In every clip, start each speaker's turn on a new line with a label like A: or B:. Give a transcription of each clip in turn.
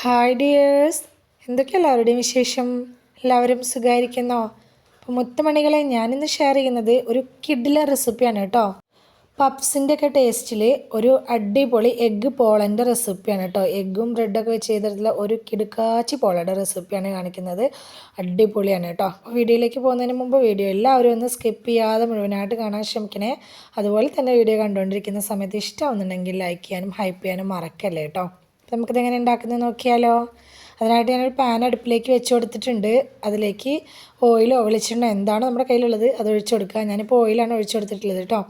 A: Hi dears, എന്തൊക്കെ എല്ലാവരുടെയും വിശേഷം? എല്ലാവരും സുഖമായിരിക്കുന്നോ? അപ്പോൾ മുത്തുമണികളെ, ഞാനിന്ന് ഷെയർ ചെയ്യുന്നത് ഒരു കിഡിലെ റെസിപ്പിയാണ് കേട്ടോ. പപ്സിൻ്റെ ഒക്കെ ടേസ്റ്റിൽ ഒരു അടിപൊളി എഗ്ഗ് പോളൻ്റെ റെസിപ്പിയാണ് കേട്ടോ. എഗ്ഗും ബ്രെഡൊക്കെ വെച്ച് ചെയ്തിട്ടുള്ള ഒരു കിടുക്കാച്ചി പോളയുടെ റെസിപ്പിയാണ് കാണിക്കുന്നത്. അടിപൊളിയാണ് കേട്ടോ. അപ്പോൾ വീഡിയോയിലേക്ക് പോകുന്നതിന് മുമ്പ് വീഡിയോ എല്ലാവരും ഒന്ന് സ്കിപ്പ് ചെയ്യാതെ മുഴുവനായിട്ട് കാണാൻ ശ്രമിക്കണേ. അതുപോലെ തന്നെ വീഡിയോ കണ്ടുകൊണ്ടിരിക്കുന്ന സമയത്ത് ഇഷ്ടമാവുന്നുണ്ടെങ്കിൽ ലൈക്ക് ചെയ്യാനും ഹൈപ്പ് ചെയ്യാനും മറക്കല്ലേ കേട്ടോ. നമുക്കിതെങ്ങനെ ഉണ്ടാക്കുന്നത് നോക്കിയാലോ. അതിനായിട്ട് ഞാനൊരു പാൻ അടുപ്പിലേക്ക് വെച്ച് കൊടുത്തിട്ടുണ്ട്. അതിലേക്ക് ഓയിലോ വെളിച്ചെണ്ണ എന്താണ് നമ്മുടെ കയ്യിലുള്ളത് അത് ഒഴിച്ചു കൊടുക്കുക. ഞാനിപ്പോൾ ഓയിലാണ് ഒഴിച്ചു കൊടുത്തിട്ടുള്ളത് കേട്ടോ.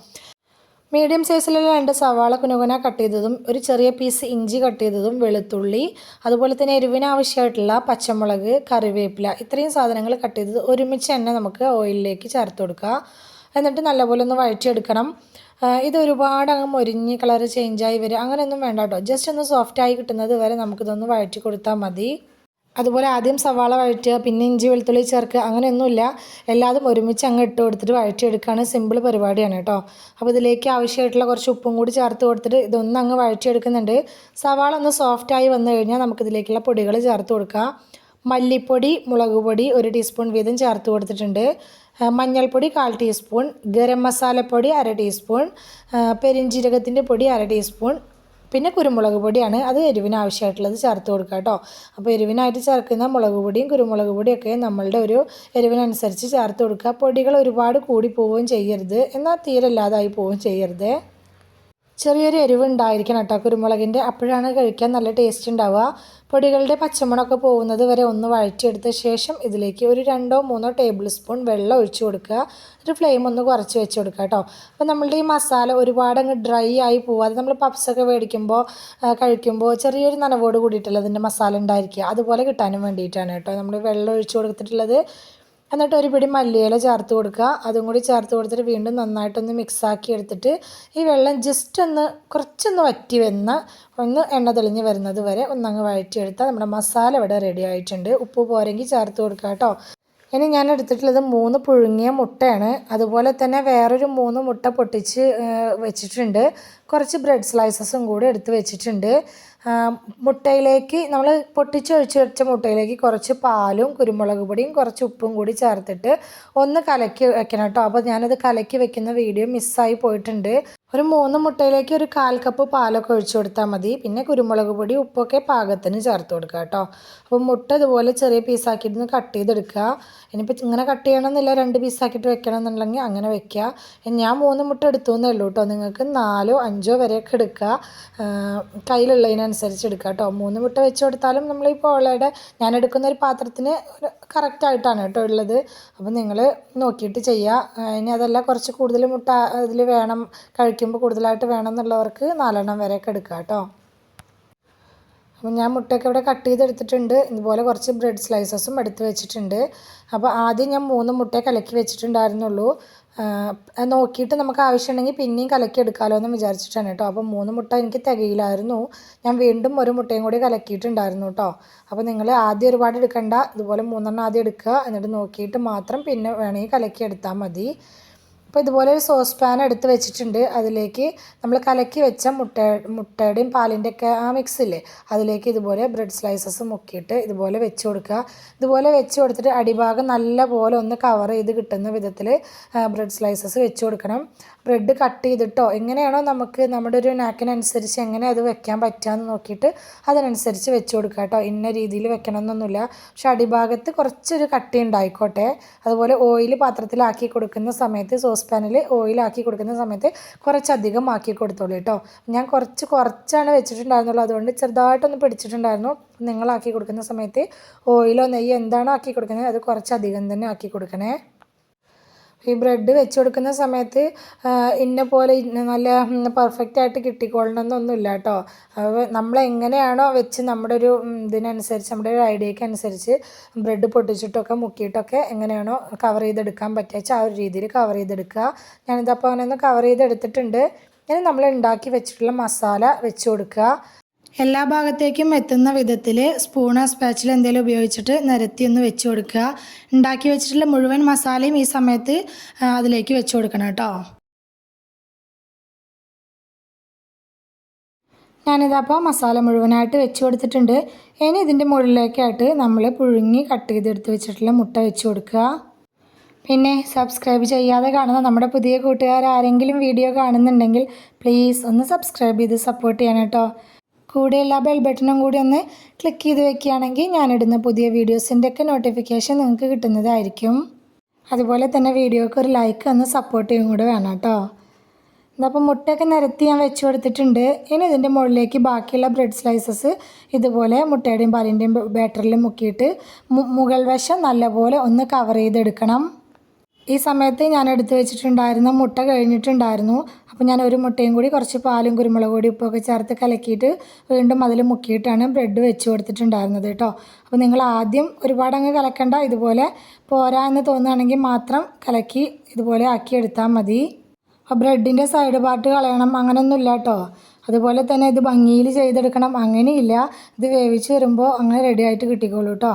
A: മീഡിയം സൈസിലുള്ള 2 സവാള കുനുകുന കട്ട് ചെയ്തതും ഒരു ചെറിയ പീസ് ഇഞ്ചി കട്ട് ചെയ്തതും വെളുത്തുള്ളി, അതുപോലെ തന്നെ എരിവിന് ആവശ്യമായിട്ടുള്ള പച്ചമുളക്, കറിവേപ്പില, ഇത്രയും സാധനങ്ങൾ കട്ട് ചെയ്തത് ഒരുമിച്ച് തന്നെ നമുക്ക് ഓയിലിലേക്ക് ചേർത്ത് കൊടുക്കുക. എന്നിട്ട് നല്ലപോലെ ഒന്ന് വഴറ്റിയെടുക്കണം. ഇത് ഒരുപാട് അങ്ങ് മൊരിഞ്ഞ് കളർ ചേഞ്ചായി വരും അങ്ങനെയൊന്നും വേണ്ട കേട്ടോ. ജസ്റ്റ് ഒന്ന് സോഫ്റ്റായി കിട്ടുന്നത് വരെ നമുക്കിതൊന്ന് വഴറ്റി കൊടുത്താൽ മതി. അതുപോലെ ആദ്യം സവാള വഴറ്റുക, പിന്നെ ഇഞ്ചി വെളുത്തുള്ളി ചേർക്കുക, അങ്ങനെയൊന്നുമില്ല. എല്ലാതും ഒരുമിച്ച് അങ്ങ് ഇട്ട് കൊടുത്തിട്ട് വഴറ്റിയെടുക്കുകയാണ്. സിമ്പിൾ പരിപാടിയാണ് കേട്ടോ. അപ്പോൾ ഇതിലേക്ക് ആവശ്യമായിട്ടുള്ള കുറച്ച് ഉപ്പും കൂടി ചേർത്ത് കൊടുത്തിട്ട് ഇതൊന്നും അങ്ങ് വഴറ്റിയെടുക്കുന്നുണ്ട്. സവാള ഒന്ന് സോഫ്റ്റായി വന്നു കഴിഞ്ഞാൽ നമുക്കിതിലേക്കുള്ള പൊടികൾ ചേർത്ത് കൊടുക്കുക. മല്ലിപ്പൊടി, മുളക് പൊടി 1 ടീസ്പൂൺ വീതം ചേർത്ത് കൊടുത്തിട്ടുണ്ട്. മഞ്ഞൾപ്പൊടി 1/4 ടീസ്പൂൺ, ഗരം മസാലപ്പൊടി 1/2 ടീസ്പൂൺ, പെരിഞ്ജീരകത്തിൻ്റെ പൊടി 1/2 ടീസ്പൂൺ, പിന്നെ കുരുമുളക് പൊടിയാണ്. അത് എരിവിന് ആവശ്യമായിട്ടുള്ളത് ചേർത്ത് കൊടുക്കുക കേട്ടോ. അപ്പോൾ എരിവിനായിട്ട് ചേർക്കുന്ന മുളക് പൊടിയും കുരുമുളക് പൊടിയൊക്കെ നമ്മളുടെ ഒരു എരിവിനനുസരിച്ച് ചേർത്ത് കൊടുക്കുക. പൊടികൾ ഒരുപാട് കൂടി പോവുകയും ചെയ്യരുത്, എന്നാൽ തീരെ ഇല്ലാതായി പോവുകയും ചെയ്യരുത്. ചെറിയൊരു എരിവ് ഉണ്ടായിരിക്കണം കേട്ടോ കുരുമുളകിൻ്റെ, അപ്പോഴാണ് കഴിക്കാൻ നല്ല ടേസ്റ്റ് ഉണ്ടാവുക. പൊടികളുടെ പച്ചമണമൊക്കെ പോകുന്നത് വരെ ഒന്ന് വഴറ്റിയെടുത്ത ശേഷം ഇതിലേക്ക് ഒരു 2-3 ടേബിൾ സ്പൂൺ വെള്ളം ഒഴിച്ച് കൊടുക്കുക. ഒരു ഫ്ലെയിം ഒന്ന് കുറച്ച് വെച്ച് കൊടുക്കുക കേട്ടോ. അപ്പോൾ നമ്മളുടെ ഈ മസാല ഒരുപാട് അങ്ങ് ഡ്രൈ ആയി പോവാതെ, നമ്മൾ പപ്സൊക്കെ മേടിക്കുമ്പോൾ കഴിക്കുമ്പോൾ ചെറിയൊരു നനവോട് കൂടിയിട്ടുള്ള അതിൻ്റെ മസാല ഉണ്ടായിരിക്കുക, അതുപോലെ കിട്ടാനും വേണ്ടിയിട്ടാണ് കേട്ടോ നമ്മൾ വെള്ളം ഒഴിച്ച് കൊടുത്തിട്ടുള്ളത്. എന്നിട്ട് ഒരു പിടി മല്ലിയില ചേർത്ത് കൊടുക്കുക. അതും കൂടി ചേർത്ത് കൊടുത്തിട്ട് വീണ്ടും നന്നായിട്ടൊന്ന് മിക്സാക്കി എടുത്തിട്ട് ഈ വെള്ളം ജസ്റ്റ് ഒന്ന് കുറച്ചൊന്ന് വറ്റി ഒന്ന് എണ്ണ തെളിഞ്ഞ് വരുന്നത് വരെ ഒന്നങ്ങ് വഴറ്റിയെടുത്താൽ നമ്മുടെ മസാല ഇവിടെ റെഡി ആയിട്ടുണ്ട്. ഉപ്പ് പോരെങ്കിൽ ചേർത്ത് കൊടുക്കുക കേട്ടോ. ഇനി ഞാൻ എടുത്തിട്ടുള്ളത് 3 പുഴുങ്ങിയ മുട്ടയാണ്. അതുപോലെ തന്നെ വേറൊരു 3 മുട്ട പൊട്ടിച്ച് വെച്ചിട്ടുണ്ട്. കുറച്ച് ബ്രെഡ് സ്ലൈസസും കൂടി എടുത്ത് വെച്ചിട്ടുണ്ട്. മുട്ടയിലേക്ക് നമ്മൾ പൊട്ടിച്ചൊഴിച്ച് വെച്ച മുട്ടയിലേക്ക് കുറച്ച് പാലും കുരുമുളക് പൊടിയും കുറച്ച് ഉപ്പും കൂടി ചേർത്തിട്ട് ഒന്ന് കലക്കി വെക്കണം കേട്ടോ. അപ്പോൾ ഞാനത് കലക്കി വെക്കുന്ന വീഡിയോ മിസ്സായി പോയിട്ടുണ്ട്. ഒരു 3 മുട്ടയിലേക്ക് ഒരു 1/4 കപ്പ് പാലൊക്കെ ഒഴിച്ചു കൊടുത്താൽ മതി. പിന്നെ കുരുമുളക് പൊടി ഉപ്പൊക്കെ പാകത്തിന് ചേർത്ത് കൊടുക്കുക കേട്ടോ. അപ്പോൾ മുട്ട ഇതുപോലെ ചെറിയ പീസാക്കിയിട്ട് കട്ട് ചെയ്തെടുക്കുക. ഇനിയിപ്പോൾ ഇങ്ങനെ കട്ട് ചെയ്യണമെന്നില്ല, 2 പീസാക്കിയിട്ട് വെക്കണം എന്നുണ്ടെങ്കിൽ അങ്ങനെ വെക്കുക. ഞാൻ 3 മുട്ട എടുത്തു എന്നേ ഉള്ളൂ കേട്ടോ. നിങ്ങൾക്ക് 4 5 വരെയൊക്കെ എടുക്കുക, കയ്യിലുള്ളതിനനുസരിച്ച് എടുക്കുക കേട്ടോ. 3 മുട്ട വെച്ച് കൊടുത്താലും നമ്മൾ ഈ പോളയുടെ ഞാൻ എടുക്കുന്ന ഒരു പാത്രത്തിന് കറക്റ്റായിട്ടാണ് കേട്ടോ ഉള്ളത്. അപ്പോൾ നിങ്ങൾ നോക്കിയിട്ട് ചെയ്യുക. ഇനി അതല്ല കുറച്ച് കൂടുതൽ മുട്ട അതിൽ വേണം, കഴിക്കുമ്പോൾ കൂടുതലായിട്ട് വേണം എന്നുള്ളവർക്ക് 4 എണ്ണം വരെയൊക്കെ എടുക്കുക കേട്ടോ. അപ്പോൾ ഞാൻ മുട്ടയൊക്കെ ഇവിടെ കട്ട് ചെയ്തെടുത്തിട്ടുണ്ട്. ഇതുപോലെ കുറച്ച് ബ്രെഡ് സ്ലൈസസും എടുത്ത് വെച്ചിട്ടുണ്ട്. അപ്പോൾ ആദ്യം ഞാൻ 3 മുട്ട കലക്കി വെച്ചിട്ടുണ്ടായിരുന്നുള്ളൂ. നോക്കിയിട്ട് നമുക്ക് ആവശ്യമുണ്ടെങ്കിൽ പിന്നെയും കലക്കി എടുക്കാമല്ലോ എന്ന് വിചാരിച്ചിട്ടാണ് കേട്ടോ. അപ്പോൾ 3 മുട്ട എനിക്ക് തികയില്ലായിരുന്നു. ഞാൻ വീണ്ടും 1 മുട്ടയും കൂടി കലക്കിയിട്ടുണ്ടായിരുന്നു കേട്ടോ. അപ്പോൾ നിങ്ങൾ ആദ്യം ഒരുപാട് എടുക്കണ്ട, ഇതുപോലെ 3 എണ്ണം ആദ്യം എടുക്കുക. എന്നിട്ട് നോക്കിയിട്ട് മാത്രം പിന്നെ വേണമെങ്കിൽ കലക്കി എടുത്താൽ മതി. അപ്പോൾ ഇതുപോലെ ഒരു സോസ് പാൻ എടുത്ത് വെച്ചിട്ടുണ്ട്. അതിലേക്ക് നമ്മൾ കലക്കി വെച്ച മുട്ടയുടെയും പാലിൻ്റെയൊക്കെ ആ മിക്സില്ലേ, അതിലേക്ക് ഇതുപോലെ ബ്രെഡ് സ്ലൈസസ് മുക്കിയിട്ട് ഇതുപോലെ വെച്ച് കൊടുക്കുക. ഇതുപോലെ വെച്ച് കൊടുത്തിട്ട് അടിഭാഗം നല്ല പോലെ ഒന്ന് കവർ ചെയ്ത് കിട്ടുന്ന വിധത്തിൽ ബ്രെഡ് സ്ലൈസസ് വെച്ച് കൊടുക്കണം. ബ്രെഡ് കട്ട് ചെയ്തിട്ടോ എങ്ങനെയാണോ നമുക്ക് നമ്മുടെ ഒരു നാക്കിനനുസരിച്ച് എങ്ങനെ അത് വെക്കാൻ പറ്റുകയെന്ന് നോക്കിയിട്ട് അതിനനുസരിച്ച് വെച്ച് കൊടുക്കുക കേട്ടോ. ഇന്ന രീതിയിൽ വെക്കണമെന്നൊന്നുമില്ല, പക്ഷെ അടിഭാഗത്ത് കുറച്ചൊരു കട്ടി ഉണ്ടായിക്കോട്ടെ. അതുപോലെ ഓയിൽ പാത്രത്തിലാക്കി കൊടുക്കുന്ന സമയത്ത്, സോസ് പാനിൽ ഓയിലാക്കി കൊടുക്കുന്ന സമയത്ത് കുറച്ചധികം ആക്കി കൊടുത്തോളൂ കേട്ടോ. ഞാൻ കുറച്ചാണ് വെച്ചിട്ടുണ്ടായിരുന്നുള്ളൂ, അതുകൊണ്ട് ചെറുതായിട്ടൊന്ന് പിടിച്ചിട്ടുണ്ടായിരുന്നു. നിങ്ങളാക്കി കൊടുക്കുന്ന സമയത്ത് ഓയിലോ നെയ്യോ എന്താണോ ആക്കി കൊടുക്കുന്നത് അത് കുറച്ചധികം തന്നെ ആക്കി കൊടുക്കണേ. ഈ ബ്രെഡ് വെച്ച് കൊടുക്കുന്ന സമയത്ത് ഇന്ന പോലെ നല്ല പെർഫെക്റ്റായിട്ട് കിട്ടിക്കൊള്ളണമെന്നൊന്നുമില്ല കേട്ടോ. നമ്മളെങ്ങനെയാണോ വെച്ച് നമ്മുടെ ഒരു ഇതിനനുസരിച്ച്, നമ്മുടെ ഒരു ഐഡിയയ്ക്ക് അനുസരിച്ച് ബ്രെഡ് പൊട്ടിച്ചിട്ടൊക്കെ മുക്കിയിട്ടൊക്കെ എങ്ങനെയാണോ കവർ ചെയ്തെടുക്കാൻ പറ്റുക ആ ഒരു രീതിയിൽ കവർ ചെയ്തെടുക്കുക. ഞാനിതപ്പോൾ അങ്ങനെ ഒന്ന് കവർ ചെയ്തെടുത്തിട്ടുണ്ട്. ഇനി നമ്മൾ ഉണ്ടാക്കി വെച്ചിട്ടുള്ള മസാല വെച്ച് കൊടുക്കുക. എല്ലാ ഭാഗത്തേക്കും എത്തുന്ന വിധത്തിൽ സ്പൂണോ സ്പാച്ചിലോ എന്തെങ്കിലും ഉപയോഗിച്ചിട്ട് നിരത്തി ഒന്ന് വെച്ച് കൊടുക്കുക. ഉണ്ടാക്കി വെച്ചിട്ടുള്ള മുഴുവൻ മസാലയും ഈ സമയത്ത് അതിലേക്ക് വെച്ച് കൊടുക്കണം കേട്ടോ. ഞാനിതപ്പോൾ മസാല മുഴുവനായിട്ട് വെച്ച് കൊടുത്തിട്ടുണ്ട്. ഇനി ഇതിൻ്റെ മുകളിലേക്കായിട്ട് നമ്മൾ പുഴുങ്ങി കട്ട് ചെയ്തെടുത്ത് വെച്ചിട്ടുള്ള മുട്ട വെച്ച് കൊടുക്കുക. പിന്നെ സബ്സ്ക്രൈബ് ചെയ്യാതെ കാണുന്ന നമ്മുടെ പുതിയ കൂട്ടുകാർ ആരെങ്കിലും വീഡിയോ കാണുന്നുണ്ടെങ്കിൽ പ്ലീസ് ഒന്ന് സബ്സ്ക്രൈബ് ചെയ്ത് സപ്പോർട്ട് ചെയ്യണം കേട്ടോ. കൂടെയുള്ള ബെൽ ബട്ടണും കൂടി ഒന്ന് ക്ലിക്ക് ചെയ്ത് വെക്കുകയാണെങ്കിൽ ഞാനിടുന്ന പുതിയ വീഡിയോസിൻ്റെയൊക്കെ നോട്ടിഫിക്കേഷൻ നിങ്ങൾക്ക് കിട്ടുന്നതായിരിക്കും. അതുപോലെ തന്നെ വീഡിയോക്ക് ഒരു ലൈക്ക് ഒന്ന് സപ്പോർട്ട് ചെയ്യും കൂടെ വേണം കേട്ടോ. അപ്പോൾ മുട്ടയൊക്കെ നിരത്തി ഞാൻ വെച്ച് കൊടുത്തിട്ടുണ്ട്. ഇനി ഇതിൻ്റെ മുകളിലേക്ക് ബാക്കിയുള്ള ബ്രെഡ് സ്ലൈസസ് ഇതുപോലെ മുട്ടയുടെയും പാലിൻ്റെയും ബാറ്ററിൽ മുക്കിയിട്ട് മുകൾ വശം നല്ലപോലെ ഒന്ന് കവർ ചെയ്തെടുക്കണം. ഈ സമയത്ത് ഞാൻ എടുത്ത് വെച്ചിട്ടുണ്ടായിരുന്ന മുട്ട കഴിഞ്ഞിട്ടുണ്ടായിരുന്നു. അപ്പോൾ ഞാൻ ഒരു മുട്ടയും കൂടി കുറച്ച് പാലും കുരുമുളക് പൊടി ഉപ്പൊക്കെ ചേർത്ത് കലക്കിയിട്ട് വീണ്ടും അതിൽ മുക്കിയിട്ടാണ് ബ്രെഡ് വെച്ച് കൊടുത്തിട്ടുണ്ടായിരുന്നത് കേട്ടോ. അപ്പോൾ നിങ്ങൾ ആദ്യം ഒരുപാട് അങ്ങ് കലക്കണ്ട, ഇതുപോലെ പോരാ എന്ന് തോന്നുകയാണെങ്കിൽ മാത്രം കലക്കി ഇതുപോലെ ആക്കിയെടുത്താൽ മതി. അപ്പോൾ ബ്രെഡിൻ്റെ സൈഡ് പാർട്ട് കളയണം അങ്ങനെയൊന്നുമില്ല കേട്ടോ. അതുപോലെ തന്നെ ഇത് ഭംഗിയിൽ ചെയ്തെടുക്കണം അങ്ങനെയില്ല, ഇത് വേവിച്ച് വരുമ്പോൾ അങ്ങനെ റെഡി ആയിട്ട് കിട്ടിക്കോളൂ കേട്ടോ.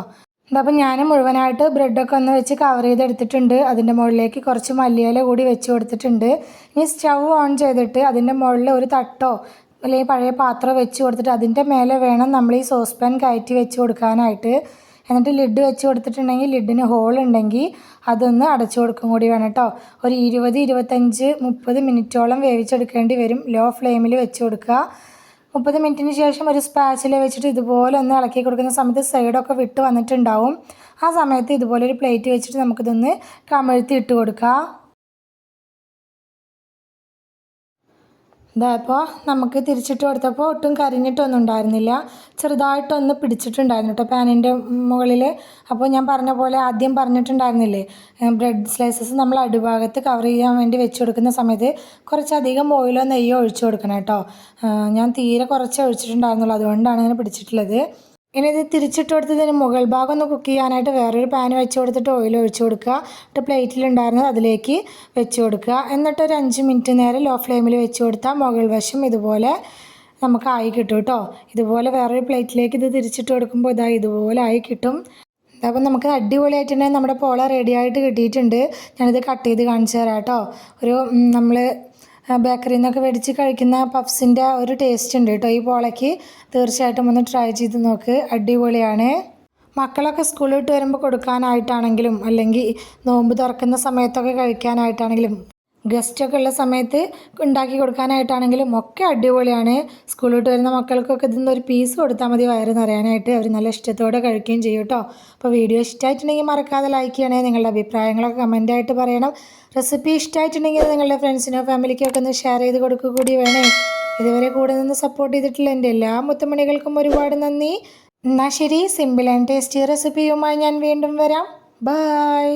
A: അപ്പോൾ ഞാൻ മുഴുവനായിട്ട് ബ്രെഡൊക്കെ ഒന്ന് വെച്ച് കവർ ചെയ്തെടുത്തിട്ടുണ്ട്. അതിൻ്റെ മുകളിലേക്ക് കുറച്ച് മല്ലിയില കൂടി വെച്ച് കൊടുത്തിട്ടുണ്ട്. ഇനി സ്റ്റൗ ഓൺ ചെയ്തിട്ട് അതിൻ്റെ മുകളിൽ ഒരു തട്ടോ അല്ലെങ്കിൽ പഴയ പാത്രം വെച്ച് കൊടുത്തിട്ട് അതിൻ്റെ മേലെ വേണം നമ്മൾ ഈ സോസ് പാൻ കയറ്റി വെച്ച് കൊടുക്കാനായിട്ട്. എന്നിട്ട് ലിഡ് വെച്ച് കൊടുത്തിട്ടുണ്ടെങ്കിൽ ലിഡിന് ഹോൾ ഉണ്ടെങ്കിൽ അതൊന്ന് അടച്ചു കൊടുക്കും കൂടി വേണം കേട്ടോ. ഒരു 20, 25, 30 മിനിറ്റോളം വേവിച്ചെടുക്കേണ്ടി വരും. ലോ ഫ്ലെയിമിൽ വെച്ച് കൊടുക്കുക. 30 മിനിറ്റിന് ശേഷം ഒരു സ്പാച്ചിൽ വെച്ചിട്ട് ഇതുപോലെ ഒന്ന് ഇളക്കി കൊടുക്കുന്ന സമയത്ത് സൈഡൊക്കെ വിട്ട് വന്നിട്ടുണ്ടാവും. ആ സമയത്ത് ഇതുപോലെ ഒരു പ്ലേറ്റ് വെച്ചിട്ട് നമുക്കിതൊന്ന് കമഴ്ത്തി ഇട്ട് കൊടുക്കാം. ഇതായപ്പോൾ നമുക്ക് തിരിച്ചിട്ട് കൊടുത്തപ്പോൾ ഒട്ടും കരിഞ്ഞിട്ടൊന്നും ഉണ്ടായിരുന്നില്ല, ചെറുതായിട്ടൊന്ന് പിടിച്ചിട്ടുണ്ടായിരുന്നു കേട്ടോ പാനിൻ്റെ മുകളിൽ. അപ്പോൾ ഞാൻ പറഞ്ഞ പോലെ ആദ്യം പറഞ്ഞിട്ടുണ്ടായിരുന്നില്ലേ, ബ്രെഡ് സ്ലൈസസ് നമ്മൾ അടിഭാഗത്ത് കവർ ചെയ്യാൻ വേണ്ടി വെച്ച് കൊടുക്കുന്ന സമയത്ത് കുറച്ചധികം ഓയിലോ നെയ്യോ ഒഴിച്ചു കൊടുക്കണം കേട്ടോ. ഞാൻ തീരെ കുറച്ച് ഒഴിച്ചിട്ടുണ്ടായിരുന്നുള്ളൂ, അതുകൊണ്ടാണ് അങ്ങനെ പിടിച്ചിട്ടുള്ളത്. ഇനി ഇത് തിരിച്ചിട്ട് കൊടുത്തതിന് മുകൾ ഭാഗം ഒന്ന് കുക്ക് ചെയ്യാനായിട്ട് വേറൊരു പാൻ വെച്ച് കൊടുത്തിട്ട് ഓയിൽ ഒഴിച്ച് കൊടുക്കുക. എന്നിട്ട് പ്ലേറ്റിലുണ്ടായിരുന്നത് അതിലേക്ക് വെച്ച് കൊടുക്കുക. എന്നിട്ടൊരു 5 മിനിറ്റ് നേരം ലോ ഫ്ലെയിമിൽ വെച്ച് കൊടുത്താൽ മുകൾ വശം ഇതുപോലെ നമുക്ക് ആയി കിട്ടും കേട്ടോ. ഇതുപോലെ വേറൊരു പ്ലേറ്റിലേക്ക് ഇത് തിരിച്ചിട്ട് കൊടുക്കുമ്പോൾ ഇതുപോലെ ആയി കിട്ടും. അപ്പോൾ നമുക്ക് അടിപൊളിയായിട്ടുണ്ടെങ്കിൽ നമ്മുടെ പോള റെഡി ആയിട്ട് കിട്ടിയിട്ടുണ്ട്. ഞാനിത് കട്ട് ചെയ്ത് കാണിച്ചു തരാം കേട്ടോ. ഒരു നമ്മൾ ബേക്കറിയിൽ നിന്നൊക്കെ മേടിച്ച് കഴിക്കുന്ന പഫ്സിൻ്റെ ഒരു ടേസ്റ്റ് ഉണ്ട് കേട്ടോ ഈ പോളയ്ക്ക്. തീർച്ചയായിട്ടും ഒന്ന് ട്രൈ ചെയ്ത് നോക്ക്, അടിപൊളിയാണ്. മക്കളൊക്കെ സ്കൂളിൽ വിട്ട് വരുമ്പോൾ കൊടുക്കാനായിട്ടാണെങ്കിലും അല്ലെങ്കിൽ നോമ്പ് തുറക്കുന്ന സമയത്തൊക്കെ കഴിക്കാനായിട്ടാണെങ്കിലും ഗസ്റ്റൊക്കെ ഉള്ള സമയത്ത് ഉണ്ടാക്കി കൊടുക്കാനായിട്ടാണെങ്കിലും ഒക്കെ അടിപൊളിയാണ്. സ്കൂളിൽ വിട്ട് വരുന്ന മക്കൾക്കൊക്കെ ഇതിൽ ഒരു പീസ് കൊടുത്താൽ മതി വയറ് നിറയാനായിട്ട്. അവർ നല്ല ഇഷ്ടത്തോടെ കഴിക്കുകയും ചെയ്യും കേട്ടോ. അപ്പോൾ വീഡിയോ ഇഷ്ടമായിട്ടുണ്ടെങ്കിൽ മറക്കാതെ ലൈക്ക് ചെയ്യണേ. നിങ്ങളുടെ അഭിപ്രായങ്ങളൊക്കെ കമൻറ്റായിട്ട് പറയണം. റെസിപ്പി ഇഷ്ടമായിട്ടുണ്ടെങ്കിൽ നിങ്ങളുടെ ഫ്രണ്ട്സിനോ ഫാമിലിക്കോ ഒക്കെ ഒന്ന് ഷെയർ ചെയ്ത് കൊടുക്കുക കൂടി വേണേ. ഇതുവരെ കൂടെ നിന്ന് സപ്പോർട്ട് ചെയ്തിട്ടുള്ള എൻ്റെ എല്ലാ മുത്തുമണികൾക്കും ഒരുപാട് നന്ദി. എന്നാൽ ശരി, സിമ്പിൾ ആൻഡ് ടേസ്റ്റി റെസിപ്പിയുമായി ഞാൻ വീണ്ടും വരാം. ബൈ.